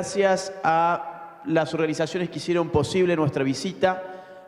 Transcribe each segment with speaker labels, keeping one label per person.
Speaker 1: Gracias a las organizaciones que hicieron posible nuestra visita.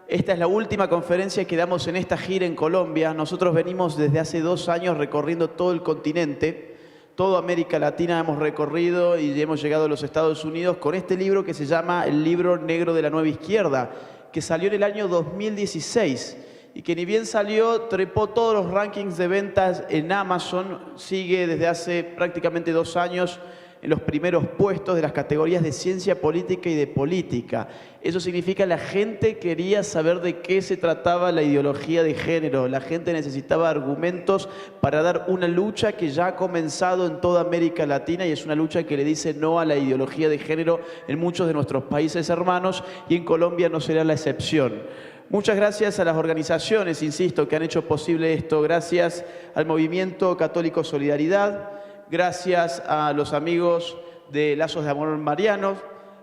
Speaker 1: Esta es la última conferencia que damos en esta gira en Colombia. Nosotros venimos desde hace 2 años recorriendo todo el continente, toda América Latina hemos recorrido y hemos llegado a los Estados Unidos con este libro que se llama El Libro Negro de la Nueva Izquierda, que salió en el año 2016 y que ni bien salió, trepó todos los rankings de ventas en Amazon, sigue desde hace prácticamente 2 años en los primeros puestos de las categorías de ciencia política y de política. Eso significa que la gente quería saber de qué se trataba la ideología de género. La gente necesitaba argumentos para dar una lucha que ya ha comenzado en toda América Latina y es una lucha que le dice no a la ideología de género en muchos de nuestros países hermanos y en Colombia no será la excepción. Muchas gracias a las organizaciones, insisto, que han hecho posible esto. Gracias al Movimiento Católico Solidaridad. Gracias a los amigos de Lazos de Amor Marianos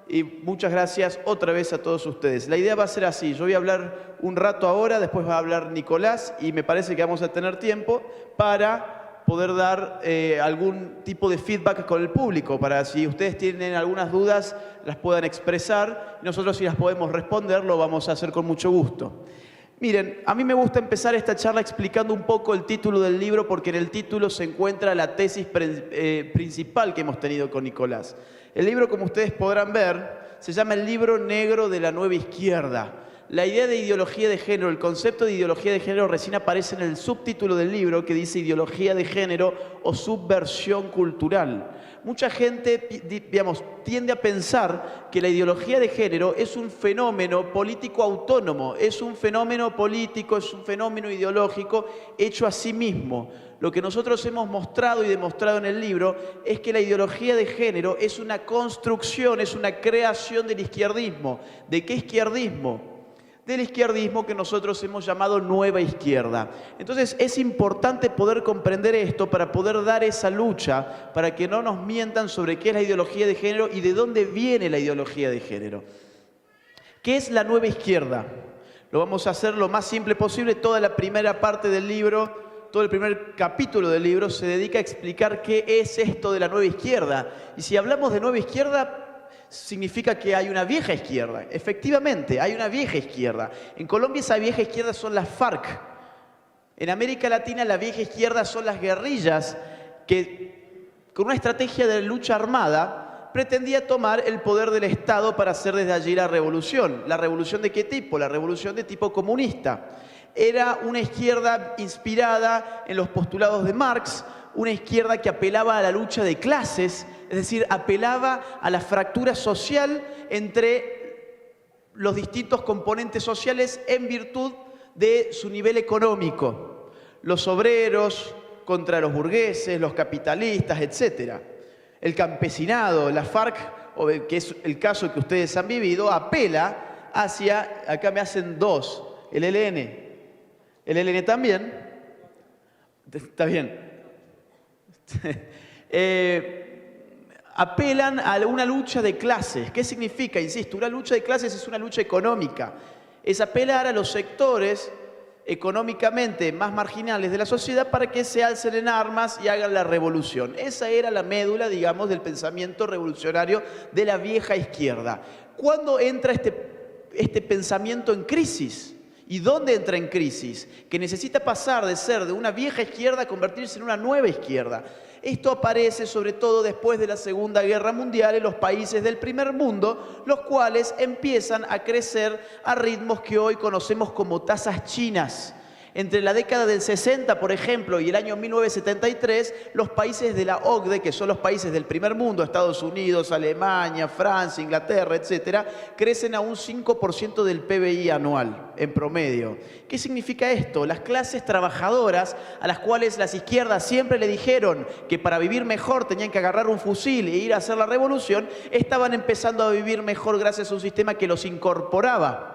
Speaker 1: y muchas gracias otra vez a todos ustedes. La idea va a ser así, yo voy a hablar un rato ahora, después va a hablar Nicolás y me parece que vamos a tener tiempo para poder dar algún tipo de feedback con el público, para si ustedes tienen algunas dudas las puedan expresar y nosotros si las podemos responder lo vamos a hacer con mucho gusto. Miren, a mí me gusta empezar esta charla explicando un poco el título del libro porque en el título se encuentra la tesis principal que hemos tenido con Nicolás. El libro, como ustedes podrán ver, se llama El Libro Negro de la Nueva Izquierda. La idea de ideología de género, el concepto de ideología de género recién aparece en el subtítulo del libro que dice ideología de género o subversión cultural. Mucha gente, digamos, tiende a pensar que la ideología de género es un fenómeno político autónomo, es un fenómeno político, es un fenómeno ideológico hecho a sí mismo. Lo que nosotros hemos mostrado y demostrado en el libro es que la ideología de género es una construcción, es una creación del izquierdismo. ¿De qué izquierdismo? Del izquierdismo que nosotros hemos llamado nueva izquierda. Entonces es importante poder comprender esto para poder dar esa lucha, para que no nos mientan sobre qué es la ideología de género y de dónde viene la ideología de género. ¿Qué es la nueva izquierda? Lo vamos a hacer lo más simple posible. Toda la primera parte del libro, todo el primer capítulo del libro se dedica a explicar qué es esto de la nueva izquierda. Y si hablamos de nueva izquierda, significa que hay una vieja izquierda. Efectivamente, hay una vieja izquierda. En Colombia esa vieja izquierda son las FARC. En América Latina la vieja izquierda son las guerrillas que, con una estrategia de lucha armada, pretendía tomar el poder del Estado para hacer desde allí la revolución. ¿La revolución de qué tipo? La revolución de tipo comunista. Era una izquierda inspirada en los postulados de Marx, una izquierda que apelaba a la lucha de clases, es decir, apelaba a la fractura social entre los distintos componentes sociales en virtud de su nivel económico. Los obreros contra los burgueses, los capitalistas, etc. El campesinado, la FARC, que es el caso que ustedes han vivido, apela hacia, acá me hacen 2, el ELN. ¿El ELN también? Está bien. Apelan a una lucha de clases. ¿Qué significa? Insisto, una lucha de clases es una lucha económica. Es apelar a los sectores económicamente más marginales de la sociedad para que se alcen en armas y hagan la revolución. Esa era la médula, digamos, del pensamiento revolucionario de la vieja izquierda. ¿Cuándo entra este pensamiento en crisis? ¿Y dónde entra en crisis? Que necesita pasar de ser de una vieja izquierda a convertirse en una nueva izquierda. Esto aparece sobre todo después de la Segunda Guerra Mundial en los países del primer mundo, los cuales empiezan a crecer a ritmos que hoy conocemos como tasas chinas. Entre la década del 60, por ejemplo, y el año 1973, los países de la OCDE, que son los países del primer mundo, Estados Unidos, Alemania, Francia, Inglaterra, etc., crecen a un 5% del PBI anual, en promedio. ¿Qué significa esto? Las clases trabajadoras, a las cuales las izquierdas siempre le dijeron que para vivir mejor tenían que agarrar un fusil e ir a hacer la revolución, estaban empezando a vivir mejor gracias a un sistema que los incorporaba.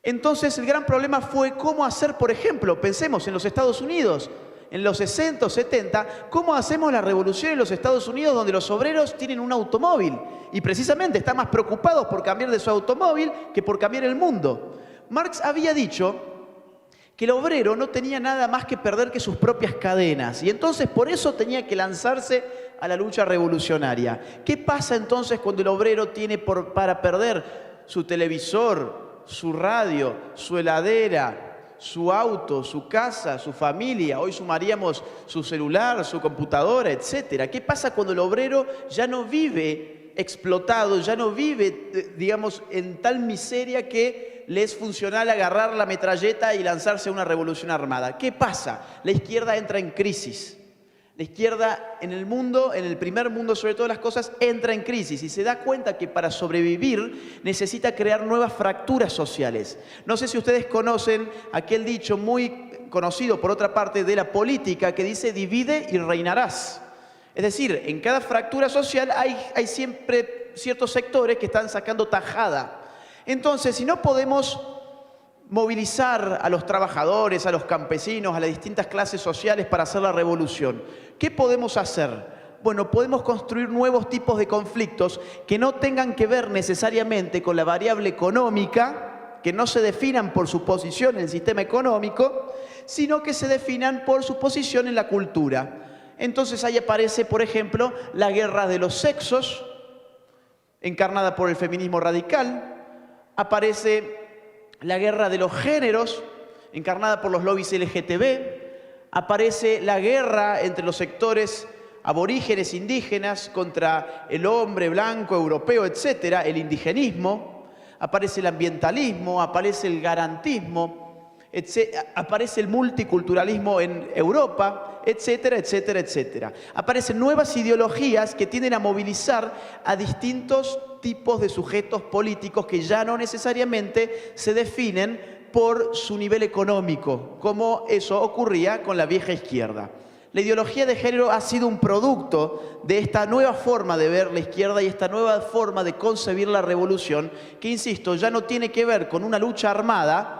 Speaker 1: Entonces el gran problema fue cómo hacer, por ejemplo, pensemos en los Estados Unidos, en los 60 o 70, cómo hacemos la revolución en los Estados Unidos donde los obreros tienen un automóvil y precisamente están más preocupados por cambiar de su automóvil que por cambiar el mundo. Marx había dicho que el obrero no tenía nada más que perder que sus propias cadenas y entonces por eso tenía que lanzarse a la lucha revolucionaria. ¿Qué pasa entonces cuando el obrero tiene para perder su televisor, su radio, su heladera, su auto, su casa, su familia? Hoy sumaríamos su celular, su computadora, etc. ¿Qué pasa cuando el obrero ya no vive explotado, ya no vive, digamos, en tal miseria que le es funcional agarrar la metralleta y lanzarse a una revolución armada? ¿Qué pasa? La izquierda entra en crisis. La izquierda en el mundo, en el primer mundo sobre todas las cosas, entra en crisis y se da cuenta que para sobrevivir necesita crear nuevas fracturas sociales. No sé si ustedes conocen aquel dicho muy conocido por otra parte de la política que dice divide y reinarás. Es decir, en cada fractura social hay siempre ciertos sectores que están sacando tajada. Entonces, si no podemos movilizar a los trabajadores, a los campesinos, a las distintas clases sociales para hacer la revolución, ¿qué podemos hacer? Bueno, podemos construir nuevos tipos de conflictos que no tengan que ver necesariamente con la variable económica, que no se definan por su posición en el sistema económico, sino que se definan por su posición en la cultura. Entonces ahí aparece, por ejemplo, la guerra de los sexos, encarnada por el feminismo radical. Aparece la guerra de los géneros, encarnada por los lobbies LGTB. Aparece la guerra entre los sectores aborígenes, indígenas, contra el hombre blanco, europeo, etcétera, el indigenismo. Aparece el ambientalismo, aparece el garantismo, aparece el multiculturalismo en Europa, etcétera, etcétera, etcétera. Aparecen nuevas ideologías que tienden a movilizar a distintos tipos de sujetos políticos que ya no necesariamente se definen por su nivel económico, como eso ocurría con la vieja izquierda. La ideología de género ha sido un producto de esta nueva forma de ver la izquierda y esta nueva forma de concebir la revolución, que, insisto, ya no tiene que ver con una lucha armada,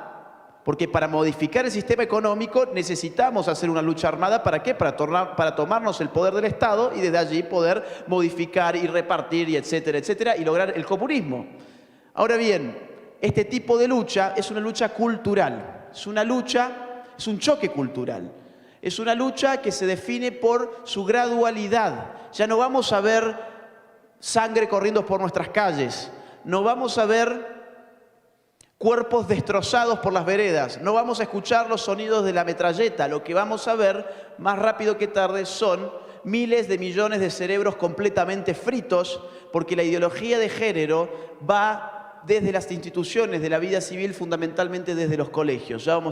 Speaker 1: porque para modificar el sistema económico necesitamos hacer una lucha armada. ¿Para qué? Para tomarnos el poder del Estado y desde allí poder modificar y repartir, y etcétera, etcétera, y lograr el comunismo. Ahora bien, este tipo de lucha es una lucha cultural, es un choque cultural. Es una lucha que se define por su gradualidad. Ya no vamos a ver sangre corriendo por nuestras calles, no vamos a ver cuerpos destrozados por las veredas, no vamos a escuchar los sonidos de la metralleta. Lo que vamos a ver más rápido que tarde son miles de millones de cerebros completamente fritos, porque la ideología de género va desde las instituciones de la vida civil, fundamentalmente desde los colegios. Ya vamos